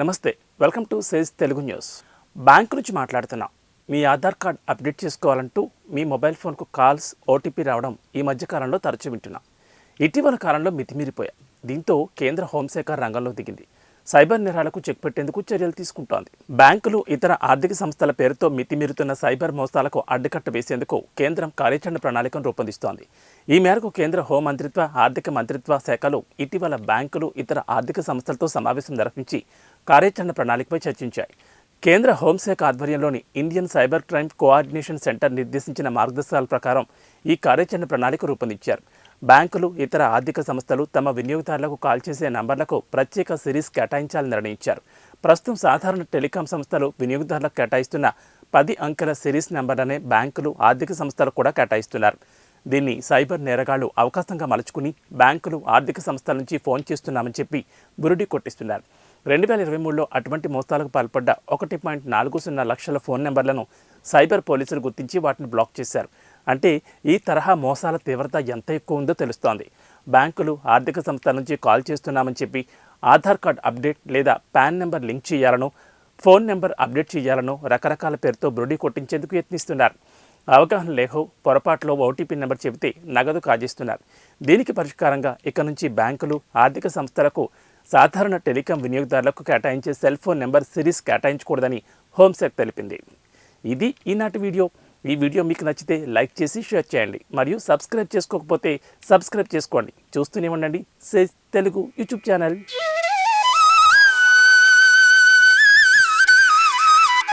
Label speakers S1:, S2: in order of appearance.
S1: నమస్తే, welcome to Sage Telugu news. Bank నుంచి మాట్లాడుతున్నాం. మీ ఆధార్ కార్డ్ అప్డేట్ చేసుకోవాలంటూ మీ మొబైల్ ఫోన్కు కాల్స్, ఓటీపీ రావడం ఈ మధ్య కాలంలో తరచూ వింటున్నాం. ఇటీవల కాలంలో మితిమీరిపోయాయి. దీంతో కేంద్ర హోంశాఖ రంగంలో దిగింది. సైబర్ నేరాలకు చెక్ పెట్టేందుకు చర్యలు తీసుకుంటోంది. బ్యాంకులు, ఇతర ఆర్థిక సంస్థల పేరుతో మితిమీరుతున్న సైబర్ మోసాలకు అడ్డుకట్ట వేసేందుకు కేంద్రం కార్యాచరణ ప్రణాళికను రూపొందిస్తోంది. ఈ మేరకు కేంద్ర హోం మంత్రిత్వ, ఆర్థిక మంత్రిత్వ శాఖలు ఇటీవల బ్యాంకులు, ఇతర ఆర్థిక సంస్థలతో సమావేశం నిర్వహించి కార్యాచరణ ప్రణాళికపై చర్చించాయి. కేంద్ర హోంశాఖ ఆధ్వర్యంలోని Indian cyber crime coordination centre నిర్దేశించిన మార్గదర్శకాల ప్రకారం ఈ కార్యాచరణ ప్రణాళిక రూపొందించారు. బ్యాంకులు, ఇతర ఆర్థిక సంస్థలు తమ వినియోగదారులకు కాల్ చేసే నంబర్లకు ప్రత్యేక సిరీస్ కేటాయించాలని నిర్ణయించారు. ప్రస్తుతం సాధారణ టెలికాం సంస్థలు వినియోగదారులకు కేటాయిస్తున్న 10 అంకెల సిరీస్ నెంబర్లనే బ్యాంకులు, ఆర్థిక సంస్థలు కూడా కేటాయిస్తున్నారు. దీన్ని సైబర్ నేరగాళ్లు అవకాశంగా మలుచుకుని బ్యాంకులు, ఆర్థిక సంస్థల నుంచి ఫోన్ చేస్తున్నామని చెప్పి బురుడి కొట్టిస్తున్నారు. 2023లో అటువంటి మోసాలకు పాల్పడ్డ 1.40 లక్షల ఫోన్ నెంబర్లను సైబర్ పోలీసులు గుర్తించి వాటిని బ్లాక్ చేశారు. అంటే ఈ తరహా మోసాల తీవ్రత ఎంత ఎక్కువ ఉందో తెలుస్తోంది. బ్యాంకులు, ఆర్థిక సంస్థల నుంచి కాల్ చేస్తున్నామని చెప్పి ఆధార్ కార్డ్ అప్డేట్ లేదా పాన్ నెంబర్ లింక్ చేయాలనో, ఫోన్ నెంబర్ అప్డేట్ చేయాలనో రకరకాల పేరుతో బురుడి కొట్టించేందుకు యత్నిస్తున్నారు. అవగాహన లేఖో, పొరపాటులో ఓటీపీ నెంబర్ చెబితే నగదు కాజేస్తున్నారు. దీనికి పరిష్కారంగా ఇక నుంచి బ్యాంకులు, ఆర్థిక సంస్థలకు సాధారణ టెలికాం వినియోగదారులకు కేటాయించే సెల్ ఫోన్ నెంబర్ సిరీస్ కేటాయించకూడదని హోంశాఖ తెలిపింది. ఇది ఈనాటి వీడియో. ఈ వీడియో మీకు నచ్చితే లైక్ చేసి షేర్ చేయండి. మరియు సబ్స్క్రైబ్ చేసుకోకపోతే సబ్స్క్రైబ్ చేసుకోండి. చూస్తూనే ఉండండి సేజ్ తెలుగు యూట్యూబ్ ఛానల్.